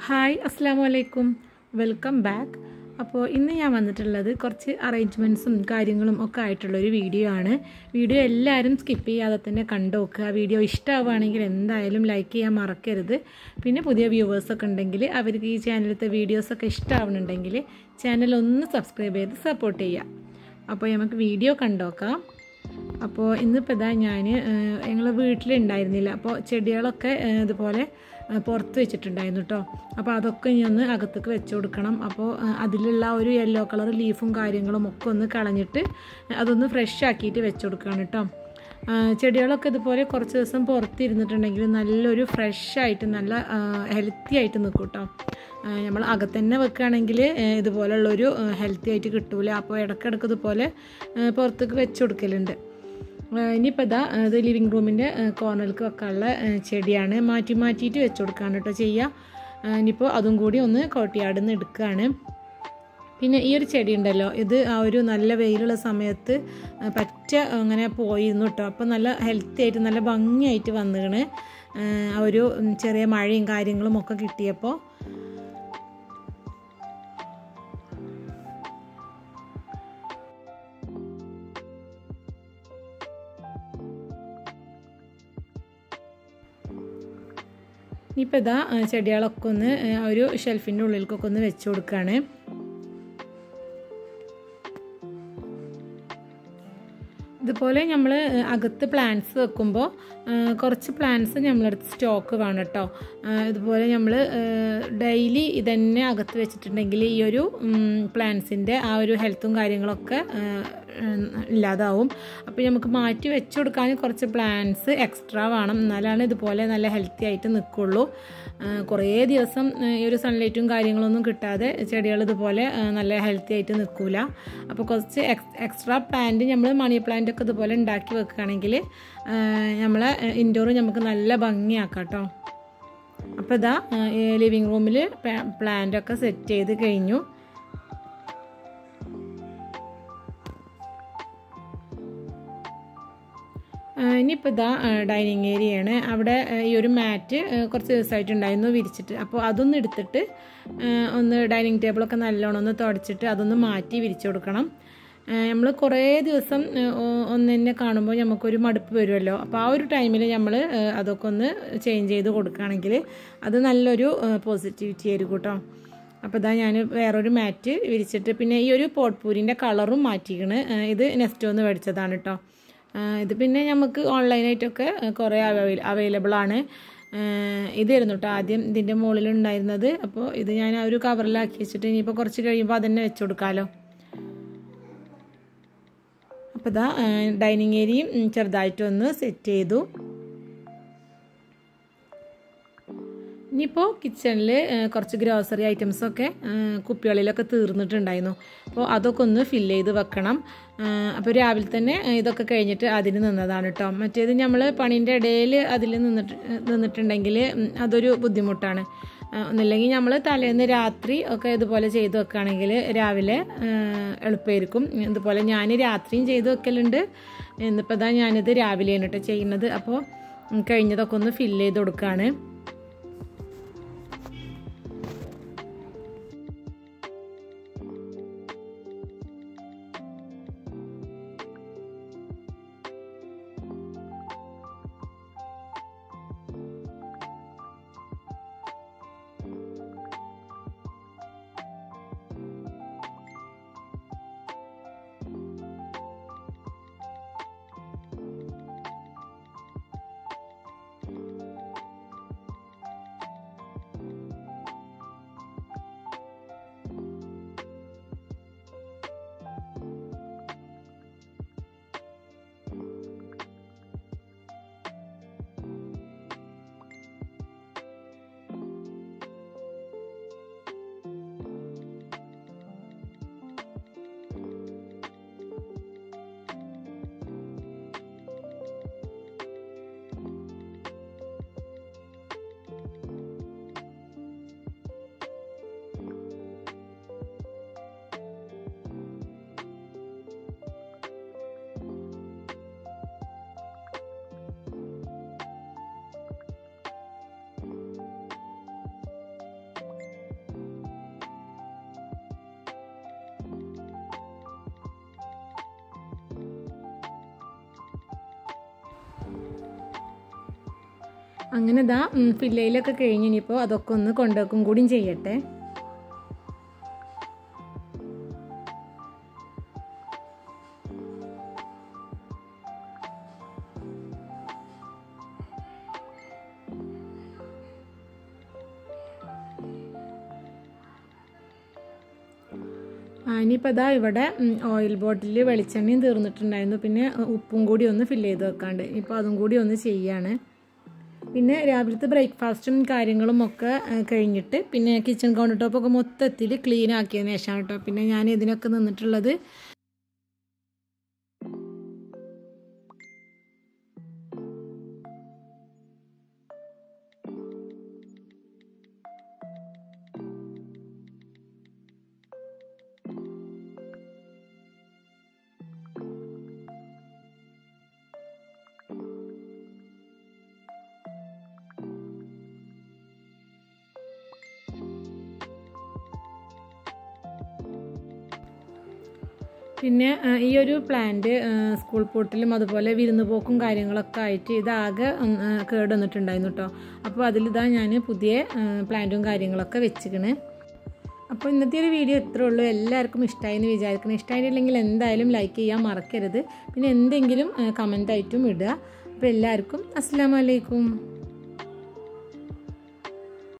Hi അസ്സാം വലൈക്കും welcome back. അപ്പോൾ ഇന്ന് ഞാൻ വന്നിട്ടുള്ളത് കുറച്ച് അറേഞ്ച്മെൻറ്റ്സും കാര്യങ്ങളും ഒക്കെ ആയിട്ടുള്ളൊരു വീഡിയോ ആണ്. വീഡിയോ എല്ലാവരും സ്കിപ്പ് ചെയ്യാതെ തന്നെ കണ്ടു നോക്കുക. വീഡിയോ ഇഷ്ടമാവുകയാണെങ്കിൽ എന്തായാലും ലൈക്ക് ചെയ്യാൻ മറക്കരുത്. പിന്നെ പുതിയ വ്യൂവേഴ്സൊക്കെ ഉണ്ടെങ്കിൽ അവർക്ക് ഈ ചാനലിലത്തെ വീഡിയോസൊക്കെ ഇഷ്ടമാവുന്നുണ്ടെങ്കിൽ ചാനൽ ഒന്ന് സബ്സ്ക്രൈബ് ചെയ്ത് സപ്പോർട്ട് ചെയ്യുക. അപ്പോൾ നമുക്ക് വീഡിയോ കണ്ടോക്കാം. അപ്പോൾ ഇന്നിപ്പോൾ ഇതാ ഞാൻ ഞങ്ങൾ വീട്ടിലുണ്ടായിരുന്നില്ല. അപ്പോൾ ചെടികളൊക്കെ ഇതുപോലെ പുറത്ത് വെച്ചിട്ടുണ്ടായിരുന്നു കേട്ടോ. അപ്പോൾ അതൊക്കെ ഇനി ഒന്ന് അകത്തേക്ക് വെച്ച് കൊടുക്കണം. അപ്പോൾ അതിലുള്ള ഒരു യെല്ലോ കളർ ലീഫും കാര്യങ്ങളും ഒക്കെ ഒന്ന് കളഞ്ഞിട്ട് അതൊന്ന് ഫ്രഷ് ആക്കിയിട്ട് വെച്ച് കൊടുക്കുകയാണ് കേട്ടോ. ചെടികളൊക്കെ ഇതുപോലെ കുറച്ച് ദിവസം പുറത്തിരുന്നിട്ടുണ്ടെങ്കിൽ നല്ലൊരു ഫ്രഷായിട്ട് നല്ല ഹെൽത്തി ആയിട്ട് നിൽക്കും കേട്ടോ. നമ്മൾ അകത്തന്നെ വെക്കുകയാണെങ്കിൽ ഇതുപോലുള്ളൊരു ഹെൽത്തി ആയിട്ട് കിട്ടൂല. അപ്പോൾ ഇടയ്ക്കിടയ്ക്ക് ഇതുപോലെ പുറത്തേക്ക് വെച്ച് കൊടുക്കലുണ്ട്. ഇനിയിപ്പോൾ ഇതാ ഇത് ലിവിങ് റൂമിൻ്റെ കോർണറിലേക്ക് വെക്കാനുള്ള ചെടിയാണ്. മാറ്റിയിട്ട് വെച്ച് കൊടുക്കുകയാണ് കേട്ടോ ചെയ്യുക. ഇനിയിപ്പോൾ അതും കൂടി ഒന്ന് കോട്ടിയാടിൽ നിന്ന് എടുക്കുകയാണ്. പിന്നെ ഈ ഒരു ചെടി ഉണ്ടല്ലോ, ഇത് ആ ഒരു നല്ല വെയിലുള്ള സമയത്ത് പറ്റ അങ്ങനെ പോയിരുന്നു കേട്ടോ. അപ്പോൾ നല്ല ഹെൽത്തി ആയിട്ട് നല്ല ഭംഗിയായിട്ട് വന്നിരുന്നു. ആ ഒരു ചെറിയ മഴയും കാര്യങ്ങളും ഒക്കെ കിട്ടിയപ്പോൾ ഇനിയിപ്പോൾ ഇതാ ചെടികളൊക്കെ ഒന്ന് ഒരു ഷെൽഫിൻ്റെ ഉള്ളിലേക്കൊക്കെ ഒന്ന് വെച്ച് കൊടുക്കുകയാണ്. ഇതുപോലെ നമ്മൾ അകത്ത് പ്ലാന്റ്സ് വെക്കുമ്പോൾ കുറച്ച് പ്ലാന്റ്സ് നമ്മളടുത്ത് സ്റ്റോക്ക് വേണം കേട്ടോ. ഇതുപോലെ നമ്മൾ ഡെയിലി ഇതന്നെ അകത്ത് വെച്ചിട്ടുണ്ടെങ്കിൽ ഈ ഒരു പ്ലാന്റ്സിൻ്റെ ആ ഒരു ഹെൽത്തും കാര്യങ്ങളൊക്കെ ഇല്ലാതാവും. അപ്പോൾ നമുക്ക് മാറ്റി വെച്ച് കൊടുക്കാൻ കുറച്ച് പ്ലാന്റ്സ് എക്സ്ട്രാ വേണം, എന്നാലാണ് ഇതുപോലെ നല്ല ഹെൽത്തി ആയിട്ട് നിൽക്കുള്ളൂ. കുറേ ദിവസം ഈ ഒരു സൺലൈറ്റും കാര്യങ്ങളൊന്നും കിട്ടാതെ ചെടികൾ ഇതുപോലെ നല്ല ഹെൽത്തി ആയിട്ട് നിൽക്കില്ല. അപ്പോൾ കുറച്ച് എക്സ്ട്രാ പ്ലാന്റ് നമ്മൾ മണി പ്ലാന്റ് ഒക്കെ ഇതുപോലെ ഉണ്ടാക്കി വെക്കുകയാണെങ്കിൽ നമ്മളെ ഇൻഡോർ നമുക്ക് നല്ല ഭംഗിയാക്കാം കേട്ടോ. അപ്പോൾ ഇതാ ലിവിങ് റൂമിൽ പ്ലാന്റൊക്കെ സെറ്റ് ചെയ്ത് കഴിഞ്ഞു. ഇനിയിപ്പോൾ ഇതാ ഡൈനിങ് ഏരിയയാണ്. അവിടെ ഈ ഒരു മാറ്റ് കുറച്ച് ദിവസമായിട്ടുണ്ടായിരുന്നു വിരിച്ചിട്ട്. അപ്പോൾ അതൊന്ന് എടുത്തിട്ട് ഒന്ന് ഡൈനിങ് ടേബിളൊക്കെ നല്ലോണം ഒന്ന് തുടച്ചിട്ട് അതൊന്ന് മാറ്റി വിരിച്ചു കൊടുക്കണം. നമ്മൾ കുറേ ദിവസം ഒന്ന് തന്നെ കാണുമ്പോൾ നമുക്കൊരു മടുപ്പ് വരുമല്ലോ. അപ്പോൾ ആ ഒരു ടൈമിൽ നമ്മൾ അതൊക്കെ ഒന്ന് ചേഞ്ച് ചെയ്ത് കൊടുക്കുകയാണെങ്കിൽ അത് നല്ലൊരു പോസിറ്റിവിറ്റി ആയിരിക്കും കേട്ടോ. അപ്പോൾ ഇതാ ഞാൻ വേറൊരു മാറ്റ് വിരിച്ചിട്ട് പിന്നെ ഈ ഒരു പോട്ട്പൂരിൻ്റെ കളറും മാറ്റിക്കണ്. ഇത് നെസ്റ്റോന്ന് മേടിച്ചതാണ് കേട്ടോ. ഇത് പിന്നെ നമുക്ക് ഓൺലൈനായിട്ടൊക്കെ കുറേ അവൈലബിൾ ആണ്. ഇതായിരുന്നു കേട്ടോ ആദ്യം ഇതിൻ്റെ മുകളിലുണ്ടായിരുന്നത്. അപ്പോൾ ഇത് ഞാൻ ആ ഒരു കവറിലാക്കി വെച്ചിട്ട് ഇനിയിപ്പോൾ കുറച്ച് കഴിയുമ്പോൾ അതന്നെ വെച്ച് കൊടുക്കാമല്ലോ. അപ്പോൾ ഇതാ ഡൈനിങ് ഏരിയയും ചെറുതായിട്ടൊന്ന് സെറ്റ് ചെയ്തു. ഇനിയിപ്പോൾ കിച്ചണിൽ കുറച്ച് ഗ്രോസറി ഐറ്റംസൊക്കെ കുപ്പികളിലൊക്കെ തീർന്നിട്ടുണ്ടായിരുന്നു. അപ്പോൾ അതൊക്കെ ഒന്ന് ഫില്ല് ചെയ്ത് വെക്കണം. അപ്പോൾ രാവിലെ തന്നെ ഇതൊക്കെ കഴിഞ്ഞിട്ട് അതിന് നിന്നതാണ് കേട്ടോ. മറ്റേത് നമ്മൾ പണീൻ്റെ ഇടയിൽ അതിൽ നിന്നിട്ടുണ്ടെങ്കിൽ അതൊരു ബുദ്ധിമുട്ടാണ്. ഒന്നില്ലെങ്കിൽ നമ്മൾ തലേന്ന് രാത്രി ഒക്കെ ഇതുപോലെ ചെയ്ത് വെക്കുകയാണെങ്കിൽ രാവിലെ എളുപ്പമായിരിക്കും. ഇതുപോലെ ഞാൻ രാത്രിയും ചെയ്ത് വെക്കലുണ്ട്. ഇന്നിപ്പോൾ ഇതാ ഞാനിത് രാവിലെയാണ് കേട്ടോ ചെയ്യുന്നത്. അപ്പോൾ കഴിഞ്ഞതൊക്കെ ഒന്ന് ഫില്ല് ചെയ്ത് കൊടുക്കുകയാണ്. അങ്ങനെ ഇതാ ഫില്ലയിലൊക്കെ കഴിഞ്ഞ് ഇനിയിപ്പോൾ അതൊക്കെ ഒന്ന് കൊണ്ടുവെക്കും കൂടിയും ചെയ്യട്ടെ. ഇനിയിപ്പോൾ അതാ ഇവിടെ ഓയിൽ ബോട്ടിൽ വെളിച്ചെണ്ണയും തീർന്നിട്ടുണ്ടായിരുന്നു. പിന്നെ ഉപ്പും കൂടി ഒന്ന് ഫില്ല് ചെയ്ത് വെക്കാണ്ട് ഇപ്പോൾ അതും കൂടി ഒന്ന് ചെയ്യാണ്. പിന്നെ രാവിലത്തെ ബ്രേക്ക്ഫാസ്റ്റും കാര്യങ്ങളും ഒക്കെ കഴിഞ്ഞിട്ട് പിന്നെ കിച്ചൺ കൗണ്ടർ ടോപ്പൊക്കെ മൊത്തത്തിൽ ക്ലീൻ ആക്കിയതിന് ശേഷമാണ് കേട്ടോ പിന്നെ ഞാൻ ഇതിനൊക്കെ നിന്നിട്ടുള്ളത്. പിന്നെ ഈ ഒരു പ്ലാന്റ് സ്കൂൾ പോട്ടിലും അതുപോലെ വിരുന്ന് പോക്കും കാര്യങ്ങളൊക്കെ ആയിട്ട് ഇതാകെ കേട് വന്നിട്ടുണ്ടായിരുന്നു കേട്ടോ. അപ്പോൾ അതിലിതാ ഞാൻ പുതിയ പ്ലാന്റും കാര്യങ്ങളൊക്കെ വെച്ചിക്കണ്. അപ്പോൾ ഇന്നത്തെ ഒരു വീഡിയോ ഇത്രേ ഉള്ളൂ. എല്ലാവർക്കും ഇഷ്ടമായി എന്ന് വിചാരിക്കണം. ഇഷ്ടമായിട്ടില്ലെങ്കിൽ എന്തായാലും ലൈക്ക് ചെയ്യാൻ മറക്കരുത്. പിന്നെ എന്തെങ്കിലും കമൻ്റ് ആയിട്ടും ഇടുക. അപ്പോൾ എല്ലാവർക്കും അസ്സലാമു അലൈക്കും.